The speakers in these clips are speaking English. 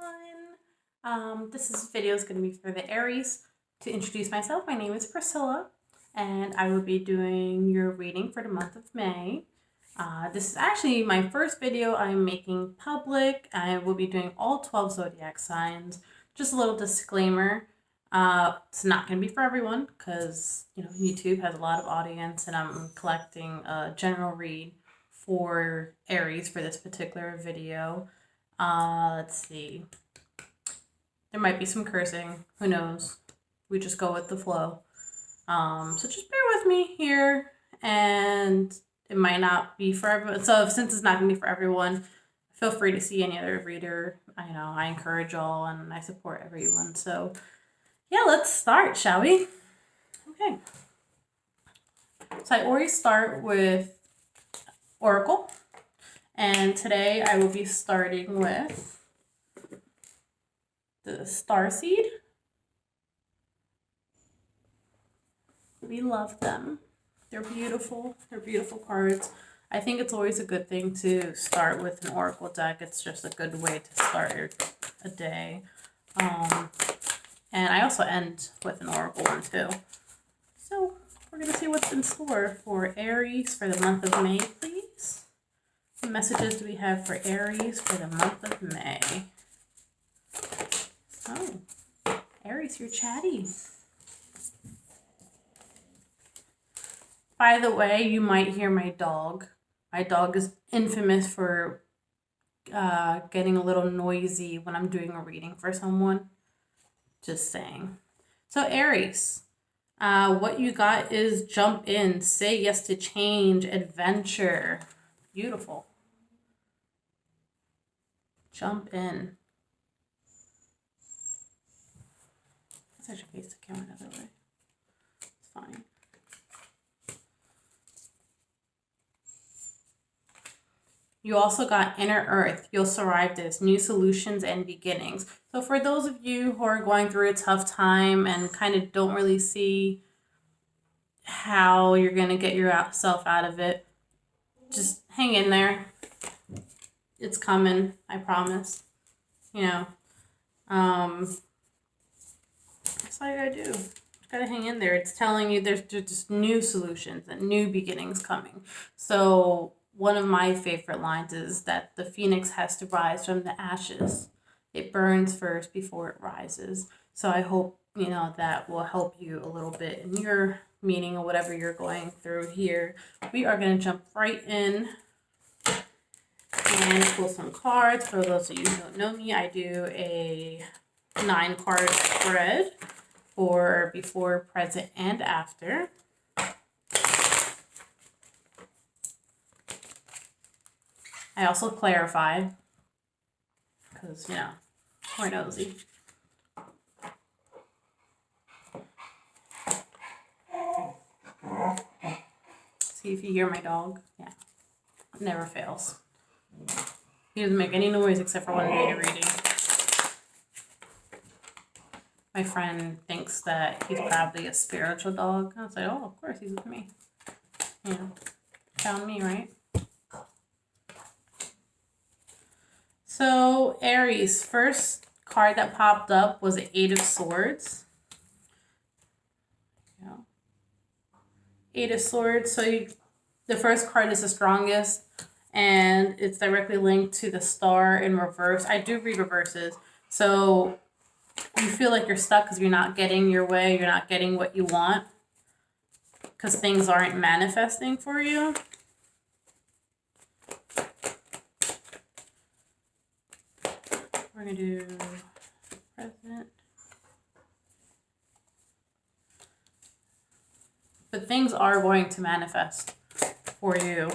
everyone. This video is going to be for the Aries. To introduce myself, my name is Priscilla, and I will be doing your reading for the month of May. This is actually my first video I'm making public. I will be doing all 12 zodiac signs. Just a little disclaimer. It's not going to be for everyone because, YouTube has a lot of audience, and I'm collecting a general read for Aries for this particular video. Let's see. There might be some cursing. Who knows? We just go with the flow. So just bear with me here, and it might not be for everyone. So since it's not going to be for everyone, feel free to see any other reader. I know I encourage all and I support everyone. So yeah, let's start, shall we? Okay. So I always start with Oracle. And today I will be starting with the Starseed. We love them. They're beautiful. They're beautiful cards. I think it's always a good thing to start with an Oracle deck. It's just a good way to start a day. And I also end with an Oracle one too. So we're going to see what's in store for Aries for the month of May, please. What messages do we have for Aries for the month of May? Oh, Aries, you're chatty. By the way, you might hear my dog. My dog is infamous for getting a little noisy when I'm doing a reading for someone. Just saying. So Aries, what you got is jump in, say yes to change, adventure. Beautiful. Jump in. I should face the camera another way. It's fine. You also got Inner Earth. You'll survive this. New solutions and beginnings. So for those of you who are going through a tough time and kind of don't really see how you're going to get yourself out of it, just hang in there. It's coming, I promise. That's all you gotta do. You gotta hang in there. It's telling you there's just new solutions and new beginnings coming. So one of my favorite lines is that the phoenix has to rise from the ashes. It burns first before it rises. So I hope, that will help you a little bit in your meeting or whatever you're going through here. We are going to jump right in and pull some cards. For those of you who don't know me, I do a 9-card spread for before, present, and after. I also clarify because, we're nosy. See if you hear my dog. Yeah, it never fails. He doesn't make any noise except for when I'm doing a reading. My friend thinks that he's probably a spiritual dog. I was like, oh, of course, he's with me. Found me, right? So, Aries, first card that popped up was the 8 of Swords. Eight of Swords. So the first card is the strongest, and it's directly linked to the Star in reverse. I do read reverses. So you feel like you're stuck because you're not getting your way. You're not getting what you want because things aren't manifesting for you. We're going to do present. But things are going to manifest for you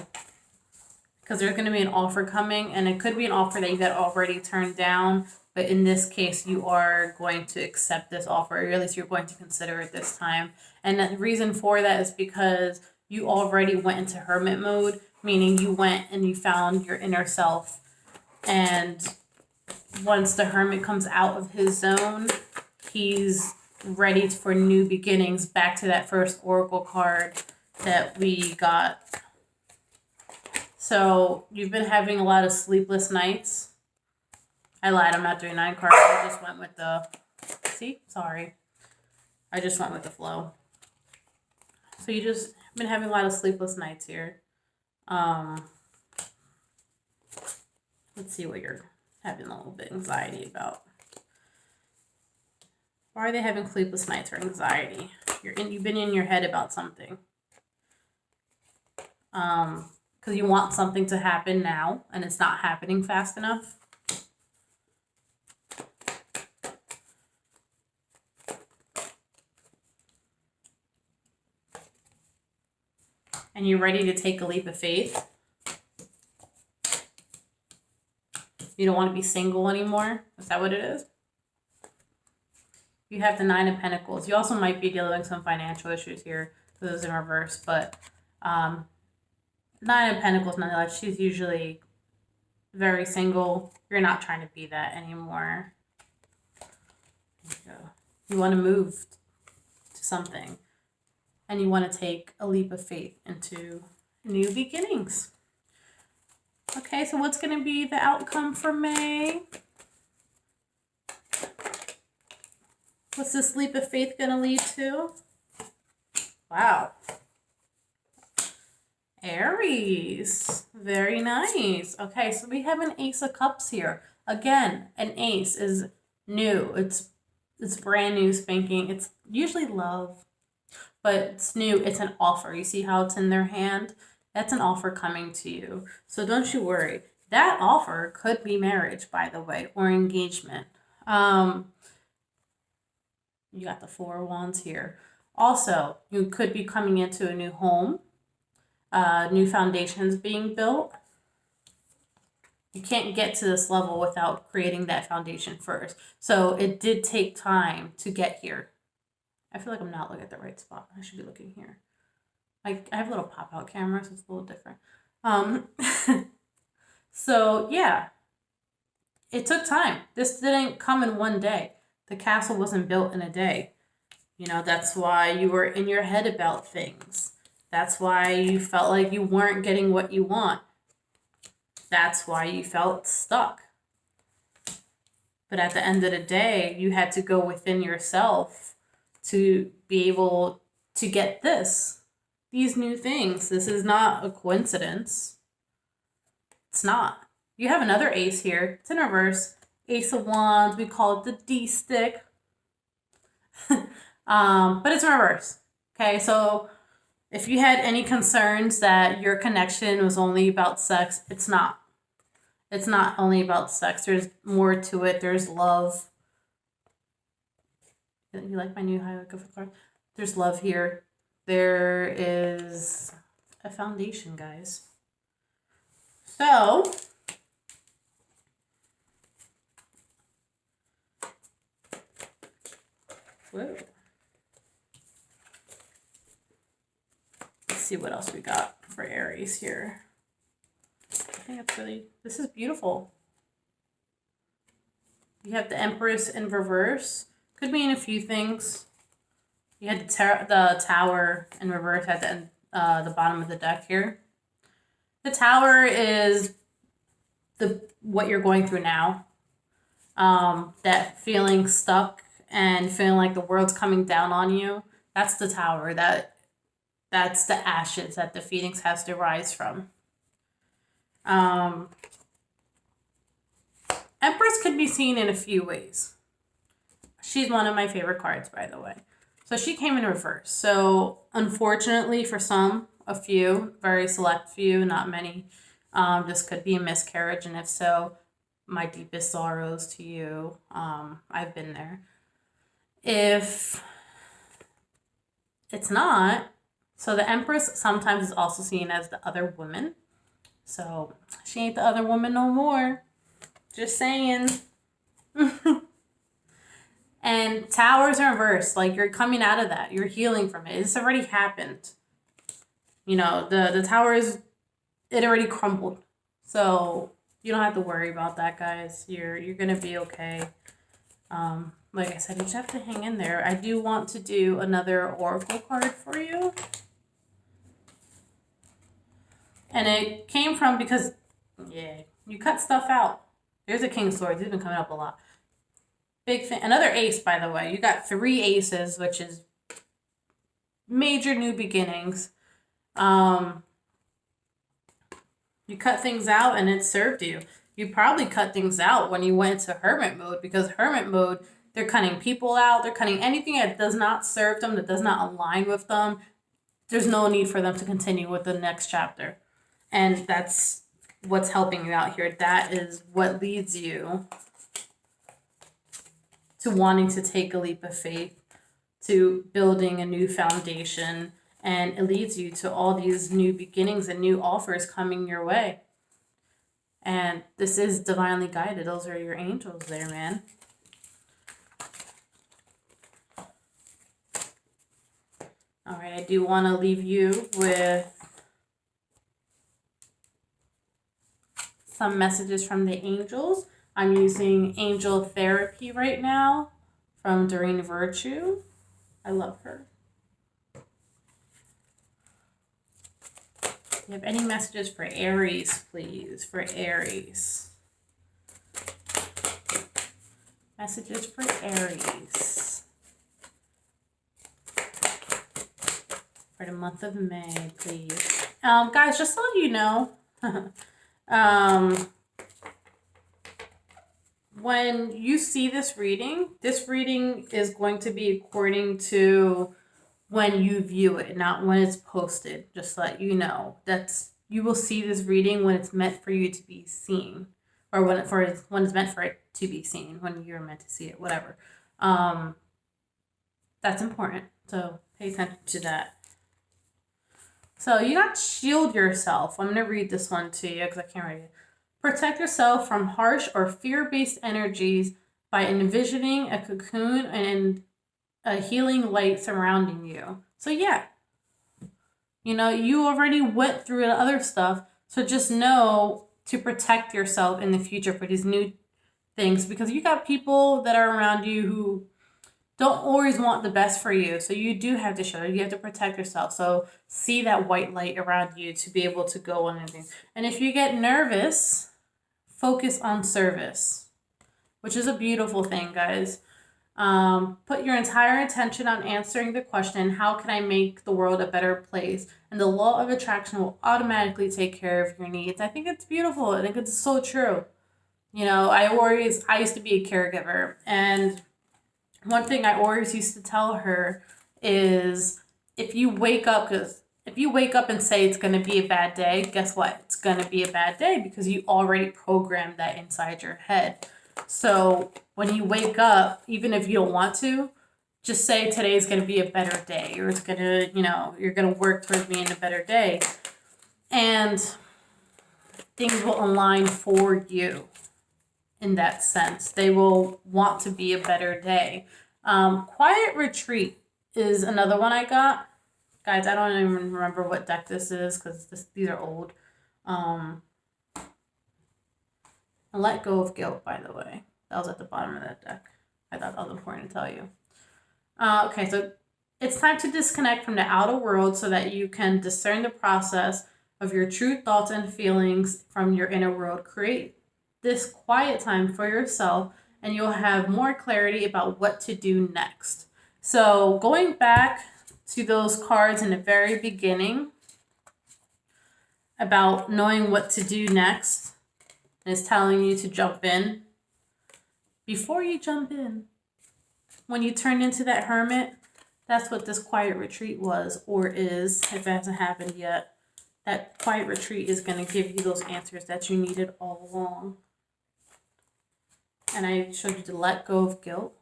because there's going to be an offer coming, and it could be an offer that you had already turned down. But in this case, you are going to accept this offer, or at least you're going to consider it this time. And the reason for that is because you already went into hermit mode, meaning you went and you found your inner self. And once the hermit comes out of his zone, he's ready for new beginnings, back to that first oracle card that we got. So you've been having a lot of sleepless nights. I lied. I'm not doing 9 cards. I just went with the... See? Sorry. I just went with the flow. So you just been having a lot of sleepless nights here. Let's see what you're having a little bit anxiety about. Why are they having sleepless nights or anxiety? You've been in your head about something. Because you want something to happen now, and it's not happening fast enough. And you're ready to take a leap of faith. You don't want to be single anymore. Is that what it is? You have the 9 of Pentacles. You also might be dealing with some financial issues here. Those in reverse, but 9 of Pentacles, nonetheless, she's usually very single. You're not trying to be that anymore. There you go. You want to move to something. And you want to take a leap of faith into new beginnings. Okay, so what's going to be the outcome for May? What's this leap of faith going to lead to? Wow. Aries. Very nice. Okay, so we have an Ace of Cups here. Again, an ace is new. It's brand new, spanking. It's usually love, but it's new. It's an offer. You see how it's in their hand? That's an offer coming to you. So don't you worry. That offer could be marriage, by the way, or engagement. You got the 4 of Wands here. Also, you could be coming into a new home. New foundations being built. You can't get to this level without creating that foundation first. So it did take time to get here. I feel like I'm not looking at the right spot. I should be looking here. I have a little pop-out camera, so it's a little different. So yeah, it took time. This didn't come in one day. The castle wasn't built in a day. You know, that's why you were in your head about things. That's why you felt like you weren't getting what you want. That's why you felt stuck. But at the end of the day, you had to go within yourself to be able to get these new things. This is not a coincidence. It's not. You have another ace here. It's in reverse. Ace of Wands. We call it the D stick. But it's in reverse. Okay, so if you had any concerns that your connection was only about sex, it's not. It's not only about sex. There's more to it. There's love. You like my new highlight of the card? There's love here. There is a foundation, guys. So, whoa. Let's see what else we got for Aries here. I think it's really, this is beautiful. You have the Empress in reverse. Could mean a few things. You had the Tower in reverse at the bottom of the deck here. The Tower is what you're going through now. That feeling stuck and feeling like the world's coming down on you. That's the Tower. That's the ashes that the Phoenix has to rise from. Empress could be seen in a few ways. She's one of my favorite cards, by the way. So she came in reverse. So unfortunately for some, a few, very select few, not many, this could be a miscarriage. And if so, my deepest sorrows to you. I've been there. If it's not, so the Empress sometimes is also seen as the other woman. So she ain't the other woman no more. Just saying. And Towers are reversed. Like, you're coming out of that. You're healing from it. It's already happened. You know, the Towers, it already crumbled. So you don't have to worry about that, guys. You're going to be okay. Like I said, you just have to hang in there. I do want to do another Oracle card for you. And it came from because, yeah, you cut stuff out. There's a King of Swords. He's been coming up a lot. Big fan. Another ace, by the way. You got 3 aces, which is major new beginnings. You cut things out and it served you. You probably cut things out when you went to hermit mode, because hermit mode, they're cutting people out. They're cutting anything that does not serve them, that does not align with them. There's no need for them to continue with the next chapter. And that's what's helping you out here. That is what leads you to wanting to take a leap of faith, to building a new foundation, and it leads you to all these new beginnings and new offers coming your way. And this is divinely guided. Those are your angels there, man. All right, I do want to leave you with some messages from the angels. I'm using Angel Therapy right now from Doreen Virtue. I love her. You have any messages for Aries, please? For Aries. Messages for Aries. For the month of May, please. Guys, just so you know, when you see this reading is going to be according to when you view it, not when it's posted. Just to let you know, you will see this reading when it's meant for you to be seen, or when it's meant for it to be seen, when you're meant to see it, whatever. That's important, so pay attention to that. So you got shield yourself. I'm going to read this one to you because I can't read it. Protect yourself from harsh or fear-based energies by envisioning a cocoon and a healing light surrounding you. So yeah, you already went through the other stuff. So just know to protect yourself in the future for these new things, because you got people that are around you who don't always want the best for you. So you do have to show it. You have to protect yourself. So see that white light around you to be able to go on anything. And if you get nervous, focus on service, which is a beautiful thing, guys. Put your entire attention on answering the question, how can I make the world a better place? And the law of attraction will automatically take care of your needs. I think it's beautiful. I think it's so true. I used to be a caregiver, and one thing I always used to tell her is, if you wake up and say it's going to be a bad day, guess what? It's going to be a bad day, because you already programmed that inside your head. So when you wake up, even if you don't want to, just say today's going to be a better day, or it's going to, you're going to work towards being a better day. And things will align for you in that sense. They will want to be a better day. Quiet Retreat is another one I got. Guys, I don't even remember what deck this is, because these are old. And Let Go of Guilt, by the way. That was at the bottom of that deck. I thought that was important to tell you. Okay, so it's time to disconnect from the outer world so that you can discern the process of your true thoughts and feelings from your inner world. Create this quiet time for yourself, and you'll have more clarity about what to do next. So going back to those cards in the very beginning about knowing what to do next, and it's telling you to jump in. Before you jump in, when you turn into that hermit, that's what this quiet retreat was, or is, if it hasn't happened yet. That quiet retreat is going to give you those answers that you needed all along. And I showed you to let go of guilt.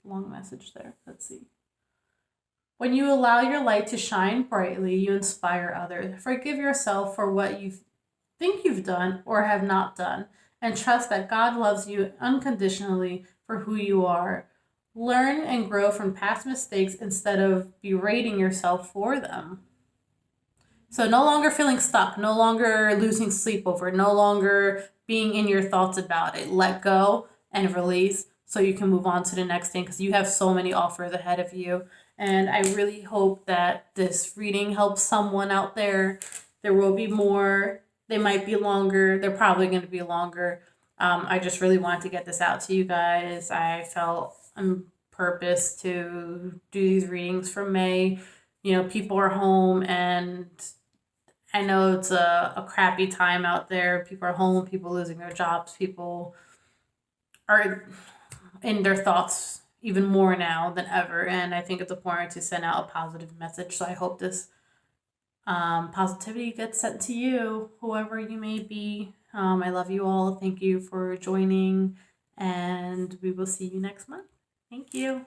Long message there. Let's see. When you allow your light to shine brightly, you inspire others. Forgive yourself for what you think you've done or have not done, and trust that God loves you unconditionally for who you are. Learn and grow from past mistakes instead of berating yourself for them. So no longer feeling stuck, no longer losing sleep over it, no longer being in your thoughts about it. Let go and release so you can move on to the next thing, because you have so many offers ahead of you. And I really hope that this reading helps someone out there. There will be more. They might be longer. They're probably going to be longer. I just really wanted to get this out to you guys. I felt on purpose to do these readings for May. People are home, and I know it's a crappy time out there. People are home, people losing their jobs, people are in their thoughts even more now than ever. And I think it's important to send out a positive message. So I hope this positivity gets sent to you, whoever you may be. I love you all. Thank you for joining, and we will see you next month. Thank you.